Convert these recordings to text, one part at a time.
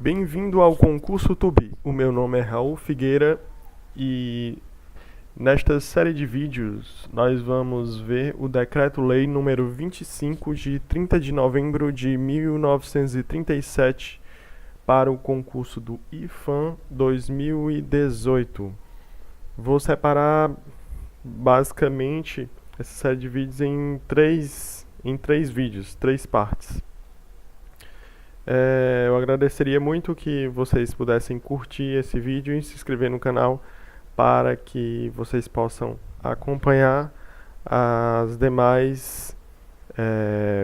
Bem-vindo ao concurso Tubi. O meu nome é Raul Figueira e nesta série de vídeos nós vamos ver o Decreto-Lei número 25 de 30 de novembro de 1937 para o concurso do IFAM 2018. Vou separar basicamente essa série de vídeos em três vídeos, três partes. Eu agradeceria muito que vocês pudessem curtir esse vídeo e se inscrever no canal para que vocês possam acompanhar as demais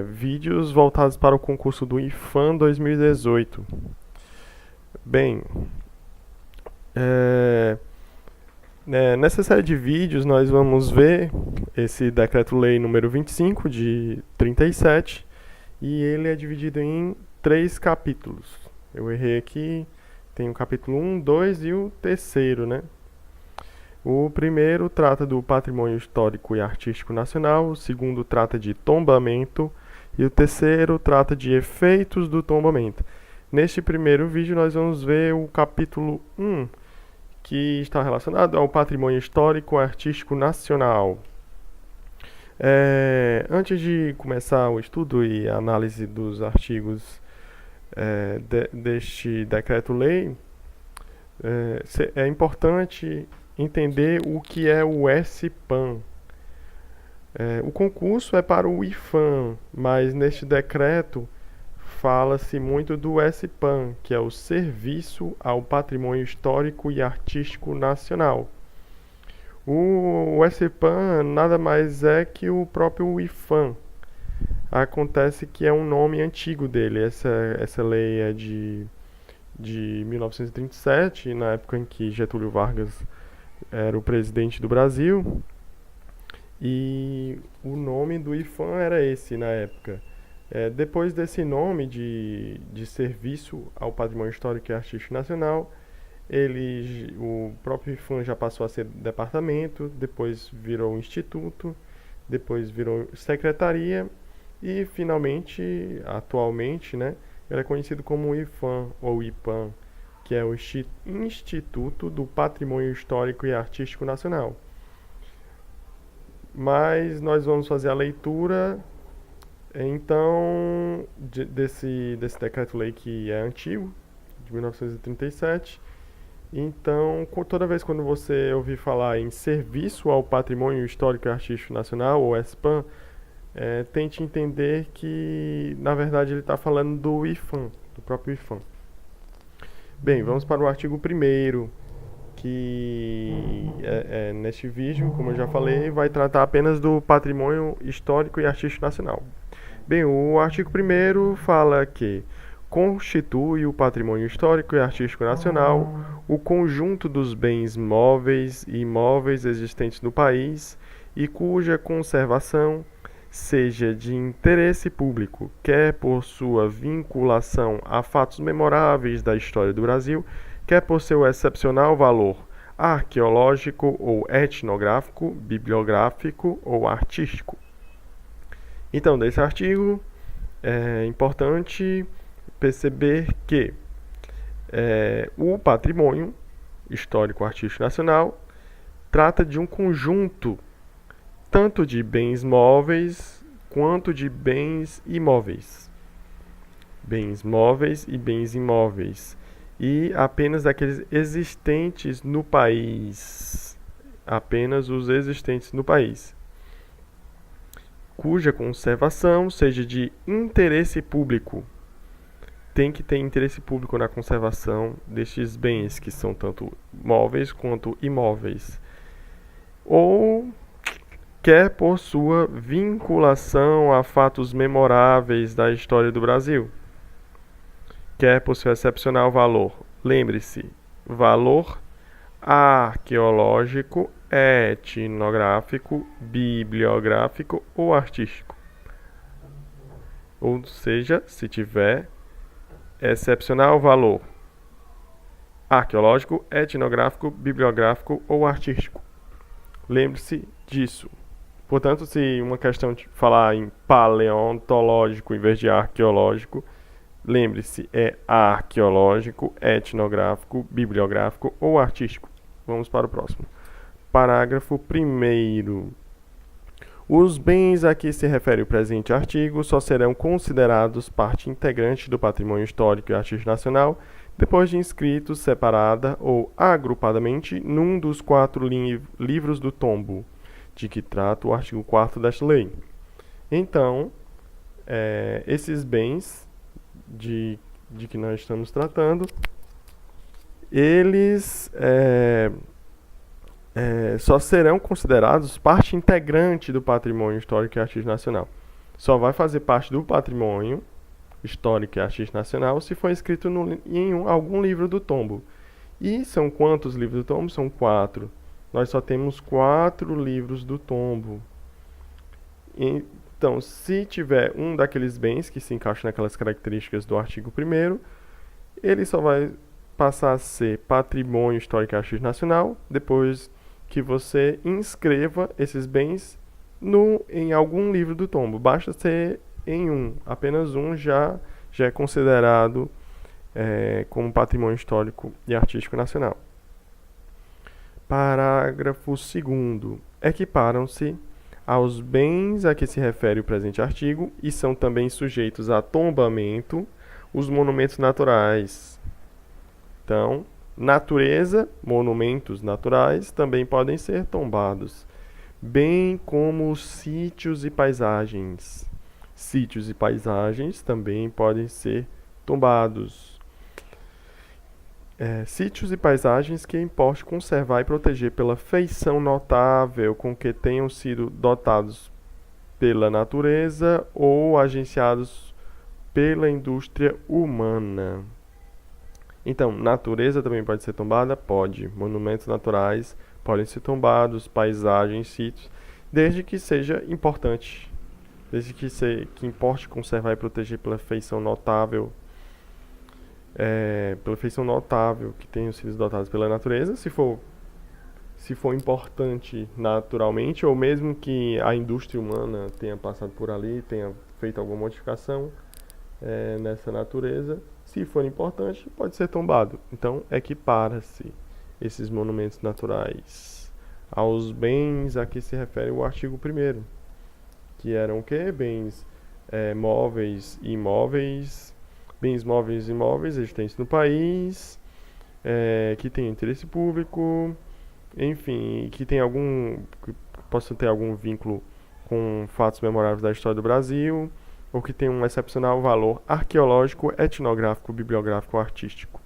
vídeos voltados para o concurso do IFAM 2018. Bem, nessa série de vídeos nós vamos ver esse Decreto-Lei número 25 de 37 e ele é dividido em 3 capítulos. Eu errei aqui, tem o capítulo 1, 2 e o terceiro, né? O primeiro trata do patrimônio histórico e artístico nacional, o segundo trata de tombamento e o terceiro trata de efeitos do tombamento. Neste primeiro vídeo nós vamos ver o capítulo 1, que está relacionado ao patrimônio histórico e artístico nacional. Antes de começar o estudo e a análise dos artigos deste decreto-lei, é importante entender o que é o SPAN. O concurso é para o IFAM, mas neste decreto fala-se muito do SPAN, que é o Serviço ao Patrimônio Histórico e Artístico Nacional. O SPAN nada mais é que o próprio IFAM. Acontece que é um nome antigo dele. Essa lei é de 1937, na época em que Getúlio Vargas era o presidente do Brasil. E o nome do IFAM era esse na época. Depois desse nome de Serviço ao Patrimônio Histórico e Artístico Nacional, o próprio IFAM já passou a ser departamento, depois virou instituto, depois virou secretaria e finalmente, atualmente, né, ele é conhecido como IFAM ou IPAM, que é o Instituto do Patrimônio Histórico e Artístico Nacional. Mas nós vamos fazer a leitura então desse decreto-lei que é antigo, de 1937. Então, toda vez quando você ouvir falar em Serviço ao Patrimônio Histórico e Artístico Nacional, ou SPAN, tente entender que, na verdade, ele está falando do IFAM, do próprio IFAM. Bem, vamos para o artigo 1º, que neste vídeo, como eu já falei, vai tratar apenas do patrimônio histórico e artístico nacional. Bem, o artigo 1º fala que constitui o patrimônio histórico e artístico nacional o conjunto dos bens móveis e imóveis existentes no país e cuja conservação seja de interesse público, quer por sua vinculação a fatos memoráveis da história do Brasil, quer por seu excepcional valor arqueológico ou etnográfico, bibliográfico ou artístico. Então, desse artigo, é importante perceber que o patrimônio histórico artístico nacional trata de um conjunto tanto de bens móveis quanto de bens imóveis. Bens móveis e bens imóveis. E apenas daqueles existentes no país. Apenas os existentes no país. Cuja conservação seja de interesse público. Tem que ter interesse público na conservação destes bens, que são tanto móveis quanto imóveis. Ou quer por sua vinculação a fatos memoráveis da história do Brasil. Quer por seu excepcional valor. Lembre-se, valor arqueológico, etnográfico, bibliográfico ou artístico. Ou seja, se tiver excepcional valor arqueológico, etnográfico, bibliográfico ou artístico. Lembre-se disso. Portanto, se uma questão de falar em paleontológico em vez de arqueológico, Lembre-se, é arqueológico, etnográfico, bibliográfico ou artístico. Vamos para o próximo. Parágrafo 1º. Os bens a que se refere o presente artigo só serão considerados parte integrante do patrimônio histórico e artístico nacional depois de inscritos separada ou agrupadamente num dos 4 livros do tombo, de que trata o artigo 4º desta lei. Então, esses bens de que nós estamos tratando, eles só serão considerados parte integrante do patrimônio histórico e artístico nacional. Só vai fazer parte do patrimônio histórico e artístico nacional se for inscrito em algum livro do tombo. E são quantos livros do tombo? São 4. Nós só temos 4 livros do tombo. Então, se tiver um daqueles bens que se encaixa naquelas características do artigo 1º, ele só vai passar a ser patrimônio histórico e artístico nacional depois que você inscreva esses bens em algum livro do tombo. Basta ser em apenas um já é considerado como patrimônio histórico e artístico nacional. Parágrafo 2º. Equiparam-se aos bens a que se refere o presente artigo e são também sujeitos a tombamento os monumentos naturais. Então, natureza, monumentos naturais também podem ser tombados, bem como os sítios e paisagens. Sítios e paisagens também podem ser tombados. Sítios e paisagens que importe conservar e proteger pela feição notável com que tenham sido dotados pela natureza ou agenciados pela indústria humana. Então, natureza também pode ser tombada? Pode. Monumentos naturais podem ser tombados, paisagens, sítios, desde que seja importante, desde que importe conservar e proteger pela feição notável, que tenham sido dotados pela natureza, se for importante naturalmente, ou mesmo que a indústria humana tenha passado por ali, tenha feito alguma modificação nessa natureza, se for importante, pode ser tombado. Então, equipara-se esses monumentos naturais aos bens a que se refere o artigo 1º, que eram o quê? Bens móveis e imóveis, bens móveis e imóveis existentes no país, que tem interesse público, enfim, que possam ter algum vínculo com fatos memoráveis da história do Brasil, ou que tem um excepcional valor arqueológico, etnográfico, bibliográfico ou artístico.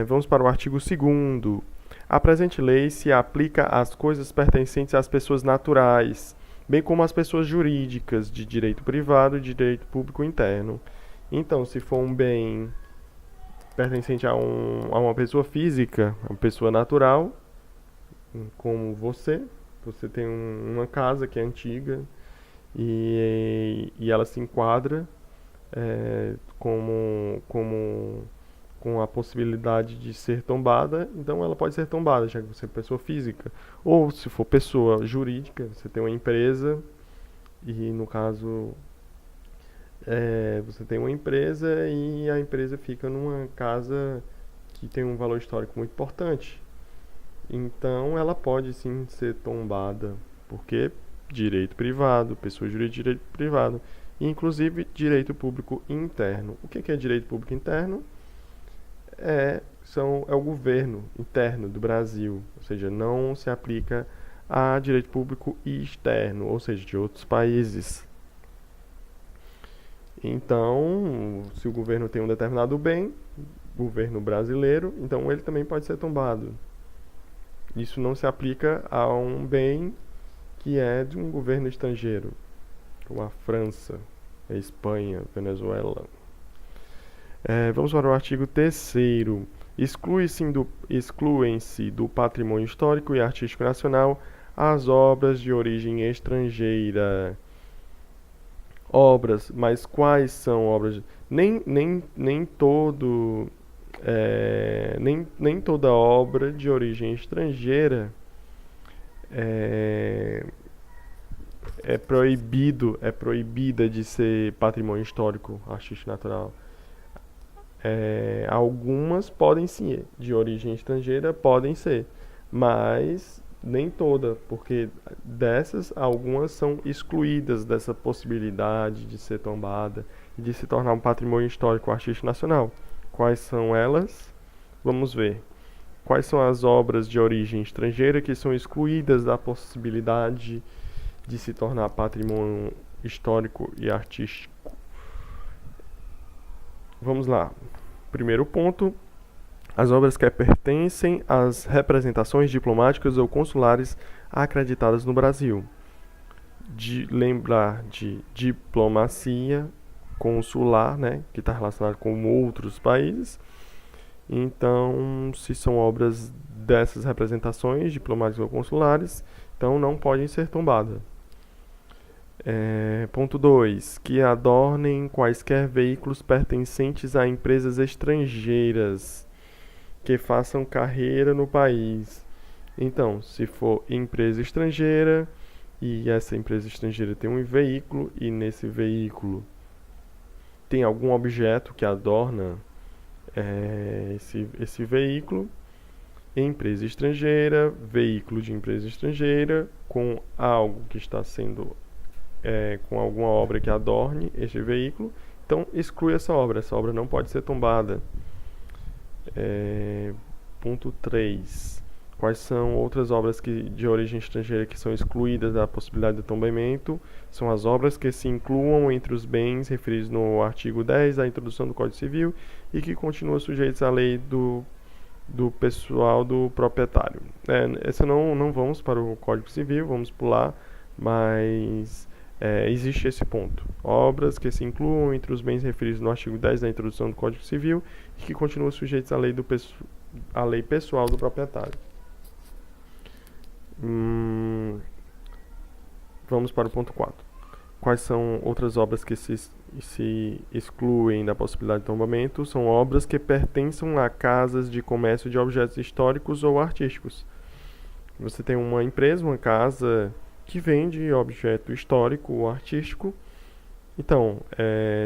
Vamos para o artigo 2º. A presente lei se aplica às coisas pertencentes às pessoas naturais, bem como às pessoas jurídicas de direito privado e de direito público interno. Então, se for um bem pertencente a uma pessoa física, uma pessoa natural, como você tem uma casa que é antiga e ela se enquadra com a possibilidade de ser tombada, então ela pode ser tombada, já que você é pessoa física. Ou se for pessoa jurídica, você tem uma empresa e no caso você tem uma empresa e a empresa fica numa casa que tem um valor histórico muito importante. Então ela pode sim ser tombada, porque direito privado, pessoa jurídica de direito privado, e inclusive direito público interno. O que é direito público interno? É o governo interno do Brasil, ou seja, não se aplica a direito público externo, ou seja, de outros países. Então, se o governo tem um determinado bem, governo brasileiro, então ele também pode ser tombado. Isso não se aplica a um bem que é de um governo estrangeiro, como a França, a Espanha, Venezuela. Vamos para o artigo 3º. Excluem-se do patrimônio histórico e artístico nacional as obras de origem estrangeira. Obras, mas quais são obras? Nem toda obra de origem estrangeira é proibida de ser patrimônio histórico, artístico natural. Algumas podem sim, de origem estrangeira podem ser, mas nem toda, porque dessas, algumas são excluídas dessa possibilidade de ser tombada e de se tornar um patrimônio histórico artístico nacional. Quais são elas? Vamos ver. Quais são as obras de origem estrangeira que são excluídas da possibilidade de se tornar patrimônio histórico e artístico? Vamos lá. Primeiro ponto: as obras que pertencem às representações diplomáticas ou consulares acreditadas no Brasil. Lembrar de diplomacia consular, né, que está relacionado com outros países. Então, se são obras dessas representações diplomáticas ou consulares, então não podem ser tombadas. Ponto 2. Que adornem quaisquer veículos pertencentes a empresas estrangeiras que façam carreira no país. Então, se for empresa estrangeira e essa empresa estrangeira tem um veículo e nesse veículo tem algum objeto que adorna esse veículo, empresa estrangeira, veículo de empresa estrangeira, com algo que está sendo com alguma obra que adorne este veículo, então exclui essa obra não pode ser tombada. Ponto 3. Quais são outras obras de origem estrangeira que são excluídas da possibilidade de tombamento? São as obras que se incluam entre os bens referidos no artigo 10 da introdução do Código Civil e que continuam sujeitos à lei do pessoal do proprietário. Essa não vamos para o Código Civil, vamos pular, mas existe esse ponto. Obras que se incluam entre os bens referidos no artigo 10 da introdução do Código Civil e que continuam sujeitos à lei pessoal do proprietário. Vamos para o ponto 4. Quais são outras obras que se excluem da possibilidade de tombamento? São obras que pertencem a casas de comércio de objetos históricos ou artísticos. Você tem uma empresa, uma casa que vende objeto histórico ou artístico. Então,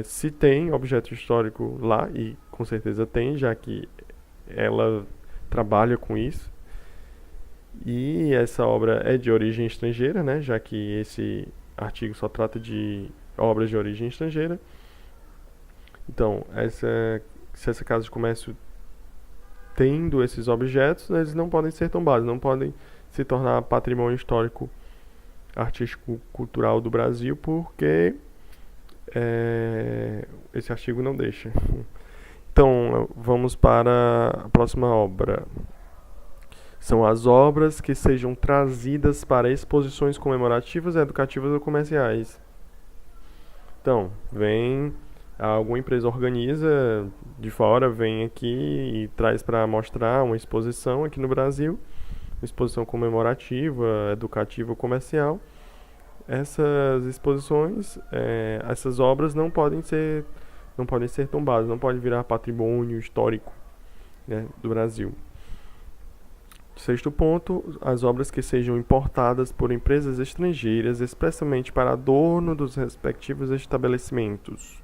se tem objeto histórico lá, e com certeza tem, já que ela trabalha com isso, e essa obra é de origem estrangeira, né, já que esse artigo só trata de obras de origem estrangeira. Então, se essa casa de comércio tendo esses objetos, eles não podem ser tombados, não podem se tornar patrimônio histórico artístico cultural do Brasil, porque esse artigo não deixa. Então, vamos para a próxima obra. São as obras que sejam trazidas para exposições comemorativas, educativas ou comerciais. Então, alguma empresa organiza de fora, vem aqui e traz para mostrar uma exposição aqui no Brasil, uma exposição comemorativa, educativa ou comercial. Essas exposições, essas obras não podem ser tombadas, não pode virar patrimônio histórico, né, do Brasil. Sexto ponto: as obras que sejam importadas por empresas estrangeiras expressamente para adorno dos respectivos estabelecimentos.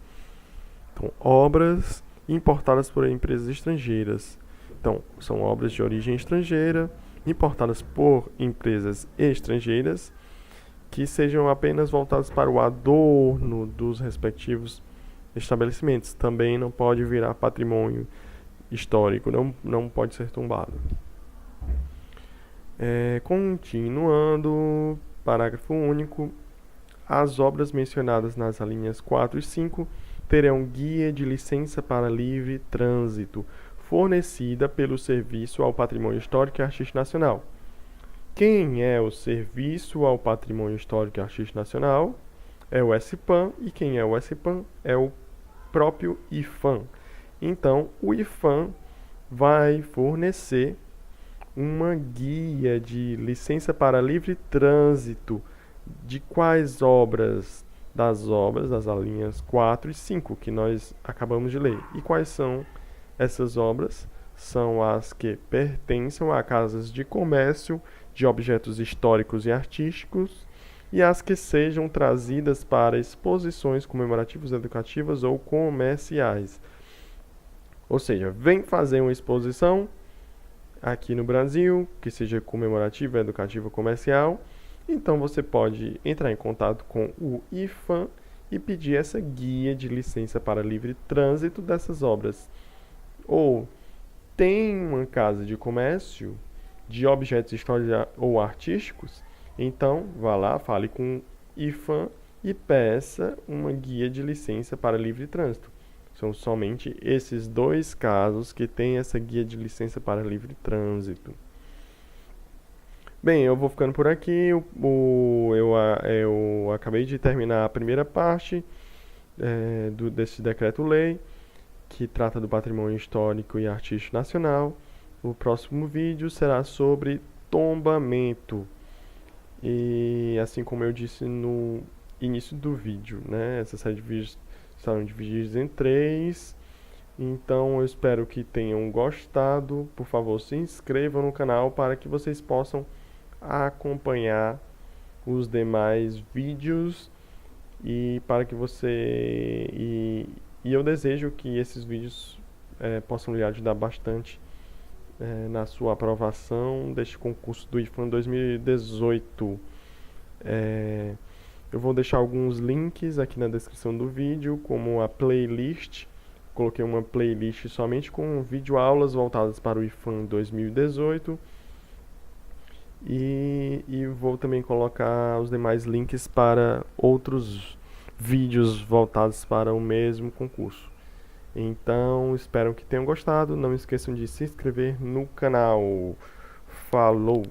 Então, obras importadas por empresas estrangeiras. Então, são obras de origem estrangeira, importadas por empresas estrangeiras, que sejam apenas voltadas para o adorno dos respectivos estabelecimentos. Também não pode virar patrimônio histórico, não pode ser tombado. Continuando, parágrafo único. As obras mencionadas nas alíneas 4 e 5 terão guia de licença para livre trânsito, fornecida pelo Serviço ao Patrimônio Histórico e Artístico Nacional. Quem é o Serviço ao Patrimônio Histórico e Artístico Nacional? É o SPAN, e quem é o SPAN? É o próprio IPHAN. Então, o IPHAN vai fornecer uma guia de licença para livre trânsito de quais obras? Das alíneas 4 e 5, que nós acabamos de ler. E quais são essas obras? São as que pertencem a casas de comércio de objetos históricos e artísticos, e as que sejam trazidas para exposições comemorativas, educativas ou comerciais. Ou seja, vem fazer uma exposição aqui no Brasil, que seja comemorativa, educativa, comercial, então você pode entrar em contato com o IFAM e pedir essa guia de licença para livre trânsito dessas obras. Ou tem uma casa de comércio de objetos históricos ou artísticos, então vá lá, fale com o IFAM e peça uma guia de licença para livre trânsito. São somente esses dois casos que têm essa guia de licença para livre trânsito. Bem, eu vou ficando por aqui. Eu acabei de terminar a primeira parte desse decreto-lei, que trata do patrimônio histórico e artístico nacional. O próximo vídeo será sobre tombamento. E assim como eu disse no início do vídeo, né, essa série de vídeos estarão divididos em 3. Então eu espero que tenham gostado. Por favor, se inscrevam no canal para que vocês possam acompanhar os demais vídeos e para que você e eu desejo que esses vídeos possam lhe ajudar bastante na sua aprovação deste concurso do IFAM 2018. Eu vou deixar alguns links aqui na descrição do vídeo, como a playlist. Coloquei uma playlist somente com videoaulas voltadas para o IFAM 2018. E vou também colocar os demais links para outros vídeos voltados para o mesmo concurso. Então, espero que tenham gostado. Não esqueçam de se inscrever no canal. Falou!